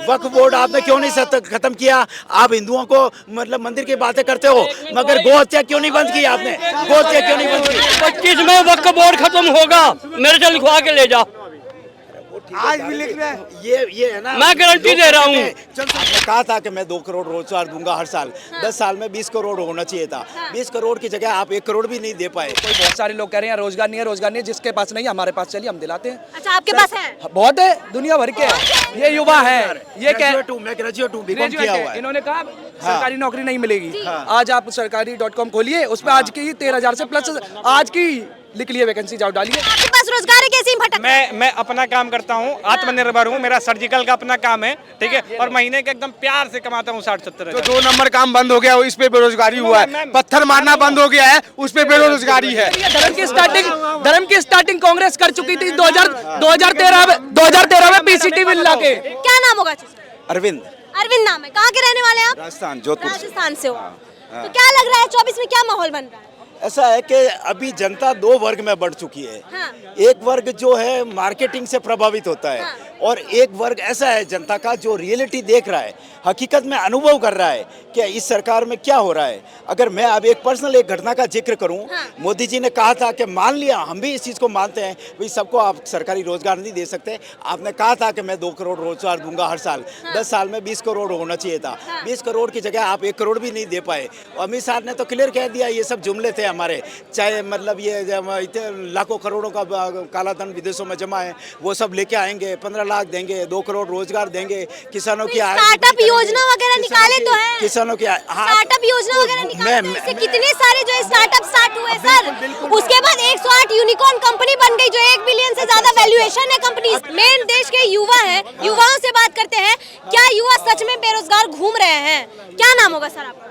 वक्फ board आपने क्यों नहीं खत्म किया? आप हिंदुओं को मतलब मंदिर की बातें करते हो, मगर गौ हत्या क्यों नहीं बंद की आपने? गौ हत्या क्यों नहीं बंद की? 25 में वक्फ बोर्ड खत्म होगा, मेरे से लिखवा के ले जा। आज भी लिख रहे हैं, ये है ना, मैं गारंटी दे रहा हूँ। आपने कहा था कि मैं 2 करोड़ रोजगार दूंगा हर साल। 10 साल में 20 करोड़ होना चाहिए था। 20 करोड़ की जगह आप 1 करोड़ भी नहीं दे पाए। कोई बहुत सारे लोग कह रहे हैं रोजगार नहीं है, रोजगार नहीं है। जिसके पास नहीं है हमारे पास चलिए हम दिलाते हैं। अच्छा, आपके पास है? बहुत है, दुनिया भर के हैं। ये युवा है, ये मैं ग्रेजुएट हूँ, बीकॉम किया हुआ है। इन्होंने कहा सरकारी नौकरी नहीं मिलेगी। आज आप सरकारी.com खोलिए, उसमें आज की 13,000 से प्लस आज की लिख लिए वैकेंसी, जाओ डालिए। आपके पास रोजगार है, कैसे भटक? मैं अपना काम करता हूँ, आत्मनिर्भर हूँ, मेरा सर्जिकल का अपना काम है, ठीक है, और महीने के एकदम प्यार से कमाता हूँ 60-70 जो 2 नंबर काम बंद हो गया इस पे बेरोजगारी हुआ है। पत्थर मारना बंद हो गया है, उस पे बेरोजगारी है। धर्म की स्टार्टिंग कांग्रेस कर चुकी थी 2013 में पीसीटी बिल लाके। क्या नाम होगा? अरविंद। अरविंद नाम है। कहाँ के रहने वाले हैं आप? राजस्थान, जोधपुर। राजस्थान से हो। तो क्या लग रहा है 24 में क्या माहौल बन रहा है? ऐसा है कि अभी जनता 2 वर्ग में बढ़ चुकी है। हाँ। एक वर्ग जो है मार्केटिंग से प्रभावित होता है, और एक वर्ग ऐसा है जनता का जो रियलिटी देख रहा है, हकीकत में अनुभव कर रहा है कि इस सरकार में क्या हो रहा है। अगर मैं अब एक पर्सनल एक घटना का जिक्र करूं, मोदी जी ने कहा था कि मान लिया, हम भी इस चीज़ को मानते हैं, भाई सबको आप सरकारी रोजगार नहीं दे सकते। आपने कहा था कि मैं 2 करोड़ रोजगार दूंगा हर साल। 10 साल में 20 करोड़ होना चाहिए था। 20 करोड़ की जगह आप 1 करोड़ भी नहीं दे पाए। अमित शाह ने तो क्लियर कह दिया ये सब जुमले थे हमारे, चाहे मतलब ये इतने लाखों करोड़ों का काला धन विदेशों में जमा है, वो सब लेके आएंगे, 15 लाख देंगे, 2 करोड़ रोजगार देंगे, किसानों की स्टार्टअप योजना वगैरह निकाले तो है, किसानों की स्टार्टअप योजना वगैरह निकाले तो इससे कितने सारे जो स्टार्टअप स्टार्ट हुए सर। उसके बाद 108 यूनिकॉर्न कंपनी बन गई, जो 1 बिलियन से ज्यादा वैल्यूएशन है कंपनी। मेन देश के युवा है, युवाओं से बात करते हैं। क्या युवा सच में बेरोजगार घूम रहे हैं? क्या नाम होगा सर आपका?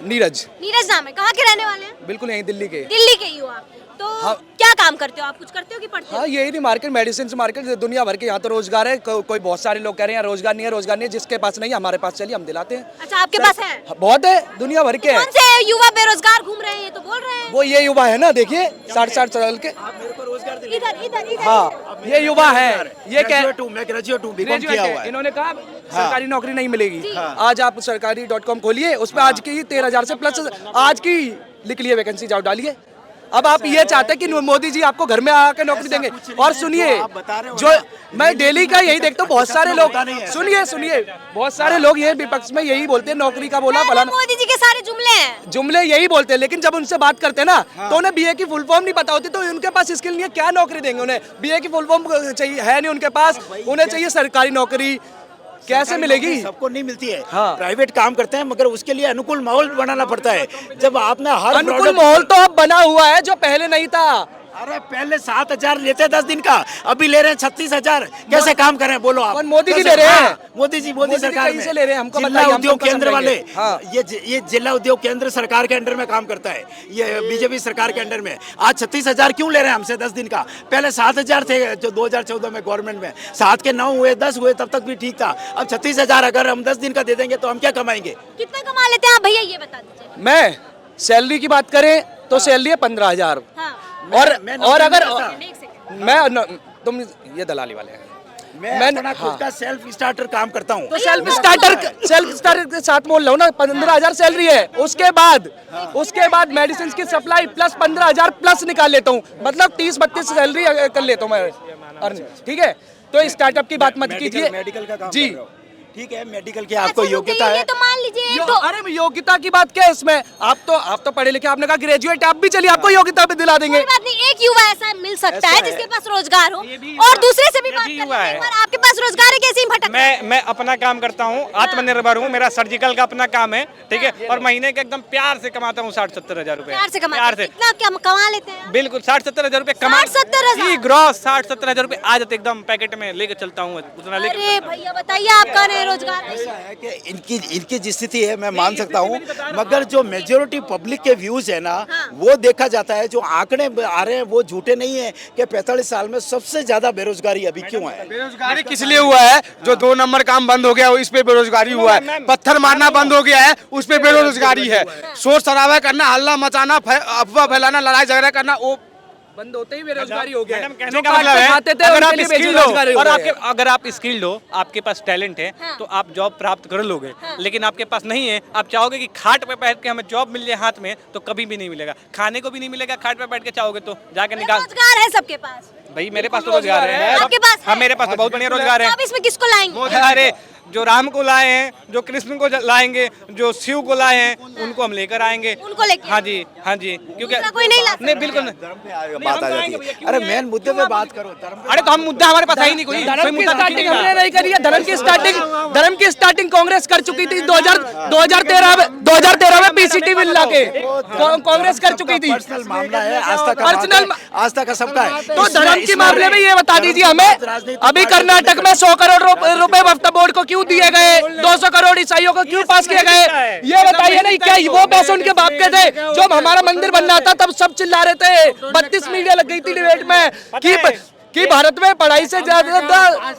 नीरज। नीरज नाम है। कहाँ के रहने वाले हैं? बिल्कुल यहीं दिल्ली के। दिल्ली के युवा। तो क्या काम करते हो आप? कुछ करते हो कि पढ़ते हो? हाँ, यही नहीं, मार्केट, मेडिसिन मार्केट, दुनिया भर के यहाँ तो रोजगार है। कोई बहुत सारे लोग कह रहे हैं रोजगार नहीं है, रोजगार नहीं है। जिसके पास नहीं है हमारे पास चलिए हम दिलाते हैं। अच्छा, आपके पास है? बहुत है, दुनिया भर के कौन से युवा बेरोजगार घूम रहे हैं ये तो बोल रहे हैं? वो ये युवा है ना, देखिए 60 साल के। इधर हाँ, ये युवा है, ये मैं ग्रेजुएट हूँ, बीकॉम किया हुआ है। इन्होंने कहा सरकारी नौकरी नहीं मिलेगी। आज आप सरकारी.com खोलिए, उसमें आज की 13,000 से प्लस आज की लिख लिए वैकेंसी, जाओ डालिए। अब आप ये चाहते हैं कि मोदी जी आपको घर में आकर नौकरी देंगे? और सुनिए, जो मैं डेली का यही देखता हूँ, बहुत सारे लोग, सुनिए, बहुत सारे लोग ये विपक्ष में यही बोलते हैं, नौकरी का बोला फलाना। मोदी जी के सारे जुमले यही बोलते हैं, लेकिन जब उनसे बात करते हैं ना, तो उन्हें बीए की फुल फॉर्म नहीं पता होती, तो उनके पास स्किल नहीं है, क्या नौकरी देंगे उन्हें? बीए की फुल फॉर्म चाहिए है नहीं उनके पास, उन्हें चाहिए सरकारी नौकरी। कैसे मिलेगी? सबको नहीं मिलती है। प्राइवेट काम करते हैं, मगर उसके लिए अनुकूल माहौल बनाना पड़ता है। जब आपने हर अनुकूल माहौल तो अब बना हुआ है, जो पहले नहीं था। अरे पहले 7,000 लेते 10 दिन का, अभी ले रहे हैं 36,000। कैसे काम करें बोलो आप? मोदी जी दे रहे हैं। मोदी सरकार से ले रहे हैं, हमको जिला उद्योग केंद्र वाले। हाँ। ये जिला उद्योग केंद्र सरकार के अंडर में काम करता है, ये बीजेपी सरकार के अंडर में। आज 36,000 क्यों ले रहे हैं हमसे 10 दिन का? पहले 7,000 थे जो 2014 में गवर्नमेंट में, 7 के 9 हुए, 10 हुए, तब तक भी ठीक था। अब 36,000 अगर हम 10 दिन का दे देंगे तो हम क्या कमाएंगे? कितना कमा लेते हैं आप भैया, ये बता दीजिए। मैं सैलरी की बात करें तो सैलरी है 15,000। और अगर तुम ये दलाली वाले हैं, मैं अपना खुद का सेल्फ स्टार्टर काम करता हूँ। तो सेल्फ स्टार्टर के साथ बोल रहा हूँ ना, 15,000 सैलरी है। उसके बाद मेडिसिन की सप्लाई प्लस 15,000 प्लस निकाल लेता हूँ, मतलब 30-32 सैलरी कर लेता हूँ मैं। ठीक है, तो स्टार्टअप की बात मत कीजिए। मेडिकल का काम जी ठीक है, मेडिकल की आपको योग्यता है तो मान लीजिए। अरे योग्यता की बात क्या है इसमें? आप तो पढ़े लिखे, आपने कहा ग्रेजुएट, आप भी चलिए आपको योग्यता भी दिला देंगे। कोई बात नहीं, एक युवा ऐसा मिल सकता है जिसके पास रोजगार हो, और दूसरे से भी बात करते हैं। आपके पास रोजगार है, कैसे ही भटक? मैं अपना काम करता हूँ, आत्मनिर्भर हूँ, मेरा सर्जिकल का अपना काम है, ठीक है, और महीने के एकदम प्यार से कमाता हूँ 60-70 हजार रुपए। प्यार से कितना क्या कमा लेते हैं? बिल्कुल 60-70 हजार रुपए कमा। 60-70 ग्रॉस 60-70 हजार रुपए आ जाते, एकदम पैकेट में लेके चलता हूँ उतना लेके। अरे भैया बताइए, आपका नहीं रोजगार? है कि इनकी जिस स्थिति है मैं मान सकता हूँ, मगर जो मेजोरिटी पब्लिक के व्यूज है ना, वो देखा जाता है, जो आंकड़े आ रहे हैं वो झूठे नहीं है कि 45 साल में सबसे ज्यादा बेरोजगारी अभी क्यों है। बेरोजगारी किस लिए हुआ है? जो 2 नंबर काम बंद हो गया इस पे बेरोजगारी हुआ है। पत्थर मारना बंद हो गया है, उस पे बेरोजगारी है। शोर शराबा करना, हल्ला मचाना, अफवाह फैलाना, लड़ाई झगड़ा करना, वो बंद होते ही बेरोजगारी हो गया। मैडम कहने जो का काट मतलब के है खाते थे अगर आप उनके लिए स्किल्ड बेरोजगारी हो हो और गए। अगर आप स्किल्ड हो, आपके पास टैलेंट है तो आप जॉब प्राप्त कर लोगे, लेकिन आपके पास नहीं है, आप चाहोगे कि खाट पे बैठ के हमें जॉब मिल जाए हाथ में, तो कभी भी नहीं मिलेगा, खाने को भी नहीं मिलेगा, खाट पे बैठ के चाहोगे तो जाके निकाल। रोजगार है सबके पास, भाई मेरे पास तो रोजगार है, आपके पास हाँ है? मेरे पास तो बहुत बढ़िया रोजगार है। आप इसमें किसको लाएंगे? अरे जो राम को लाए हैं, जो कृष्ण को लाएंगे, जो शिव को लाए हैं, उनको हम लेकर आएंगे। उनको लेके हाँ जी, हाँ जी, क्योंकि दूसरा कोई नहीं ला सकता। नहीं बिल्कुल नहीं। धर्म पे बात आ जाती है। अरे मेन मुद्दे पे बात करो। अरे तो हम मुद्दा हमारे पास है ही नहीं कोई धर्म की मुद्दा स्टार्टिंग हमने नहीं करी है। धर्म की स्टार्टिंग कांग्रेस कर चुकी थी 2013 में पीसीटी बिल लाके कांग्रेस कर चुकी थी। पर्सनल मामला है, आस्था का पर्सनल आस्था का सबका है। तो धर्म के मामले में ये बता दीजिए हमें, अभी कर्नाटक में 100 करोड़ रुपए वक्फ बोर्ड को क्यों दिए गए, 200 करोड़ ईसाइयों को क्यों पास किए गए, ये बताइए ना। क्या वो पैसे उनके बाप के थे? जब हमारा मंदिर बन रहा था तब सब चिल्ला रहे थे, 32 मीडिया लग गई थी डिबेट में कि भारत में पढ़ाई से ज्यादा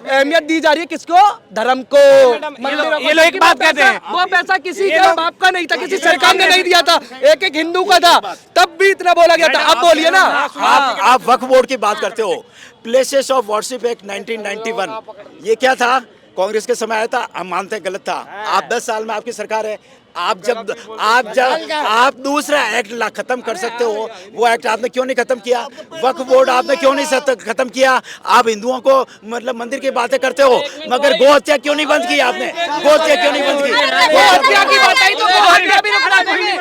अहमियत दी जा रही है किसको? धर्म को। ये लोग एक बात कहते हैं, वो पैसा किसी के बाप का नहीं था, किसी सरकार ने नहीं दिया था, एक एक हिंदू का था, तब भी इतना बोला गया था। अब बोलिए ना। आप वक्फ बोर्ड की बात करते हो, प्लेसेस ऑफ वर्शिप एक्ट 1991, ये क्या था? कांग्रेस के समय आया था, हम मानते हैं गलत था। आप 10 साल में आपकी सरकार है, आप दूसरा एक्ट खत्म कर सकते हो, वो एक्ट आपने क्यों नहीं खत्म किया? वक्फ बोर्ड आपने क्यों नहीं खत्म किया? आप हिंदुओं को मतलब मंदिर की बातें करते हो, मगर गो हत्या क्यों नहीं बंद की आपने? गो हत्या क्यों नहीं बंद की? गो हत्या की बात आई तो गो हत्या भी रुकना चाहिए।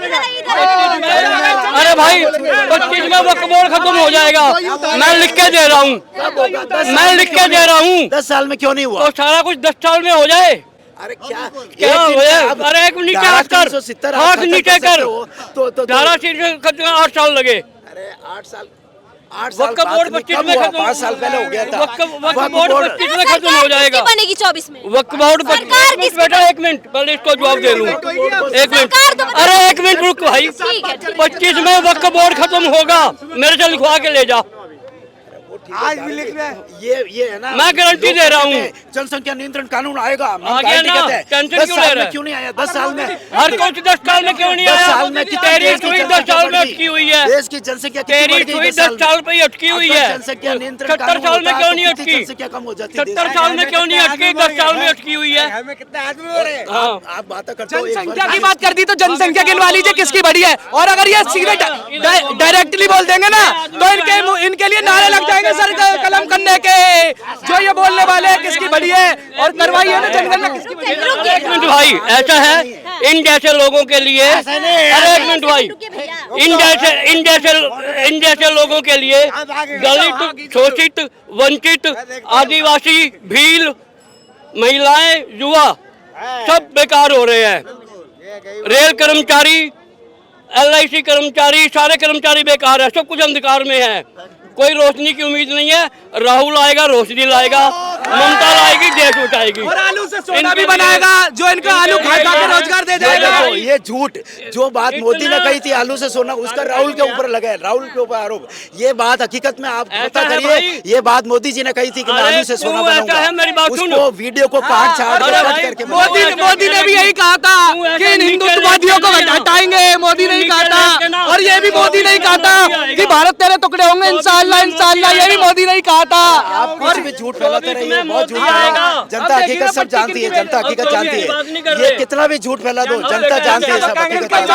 अरे भाई 25 में वक्फ बोर्ड खत्म हो जाएगा, मैं लिख के दे रहा हूँ, मैं लिख के दे रहा हूँ। 10 साल में क्यों नहीं हुआ? तो सारा कुछ 10 साल में हो जाए। अरे क्या हो जाए? अरे एक नीचे हाथ कर, हाथ नीचे कर, तो 8 साल लगे। अरे 8 साल वक्फ बोर्ड 25 में खत्म, 5 साल पहले हो गया था। वक्फ बोर्ड 25 में खत्म हो जाएगा। बनेगी 24 में। वक्फ बोर्ड सरकार किस- बेटा 1 मिनट पहले इसको जवाब दे लूं। 1 मिनट, सरकार तो बता- अरे 1 मिनट रुक भाई। ठीक है, ठीक है। 25 में वक्फ बोर्ड खत्म होगा, मेरे से लिखवा के ले जा। आज भी लिख रहे हैं। ये है ना, मैं गारंटी दे रहा हूँ। जनसंख्या नियंत्रण कानून आएगा, हम आ गया गारंटी ना, कहते हैं। टेंशन 10 क्यों ले साल रहे में क्यों नहीं आया? 10 साल में हर कुछ 10 साल में क्यों नहीं 10 आया? साल में कितनी तेरी देश की सुई 10 जनसंख्या साल में बढ़ गई? अटकी हुई है। देश की जनसंख्या कितनी तेरी बढ़ गई सुई 10 10 साल पे ही अटकी हुई अगर है। जनसंख्या नियंत्रण 70 कानून साल में होता क्यों तो नहीं कितनी अटकी? जनसंख्या कम हो जाती? 70 साल में क्यों नहीं अटकी? 10 साल में अटकी हुई है। घर में कितने आदमी हो रहे हैं? हाँ, आप बात करते हो, एक जनसंख्या वर्ग- की बात कर दी तो जनसंख्या गिनवा लीजिए किसकी बड़ी है। और अगर ये सीधे डायरेक्टली बोल देंगे ना तो इनके लिए नारे लग जाएंगे सर कलम करने के, जो ये बोलने वाले हैं किसकी बड़ी है। और करवाइए ना जनगणना किसकी बड़ी है। 1 मिनट भाई, ऐसा है इन जैसे लोगों के लिए। अरे 1 मिनट भाई, इन जैसे लोगों के लिए दलित, शोषित, वंचित, आदिवासी, भील, महिलाएं, युवा सब बेकार हो रहे हैं। रेल कर्मचारी, LIC कर्मचारी, सारे कर्मचारी बेकार है, सब कुछ अंधकार में है। कोई रोशनी की उम्मीद नहीं है। राहुल आएगा, रोशनी लाएगा, ममता लाएगी, देश उठाएगी। और आलू से सोना भी बनाएगा, जो इनको आलू खा खा के रोजगार दे देगा। देखो, ये झूठ जो बात मोदी ने कही थी आलू से सोना, उसका राहुल के ऊपर लगा है, राहुल के ऊपर आरोप। ये बात हकीकत में आप ऐसा पता है करिए, भाई। ये बात मोदी जी ने कही थी कि मैं अरे आलू से सोना तू ऐसा बनाऊंगा। है, मेरी बात सुन। उसको वीडियो को काट छाट अरे के भाई, कट करके मोदी ने भी यही कहा था कि इन हिंदुत्ववादियों को हटाएंगे। मोदी ने ही कहा था। और ये भी मोदी ने ही कहा था कि भारत तेरे टुकड़े होंगे इंशाअल्लाह, इंशाअल्लाह। ये भी मोदी ने ही कहा था। आप कुछ भी झूठ फैलाते रहिए, बहुत झूठ आएगा। फैलाओ। जनता हकीकत सब जानती है, जनता हकीकत जानती है। ये कितना भी झूठ फैला दो, जनता जानती है सब हकीकत।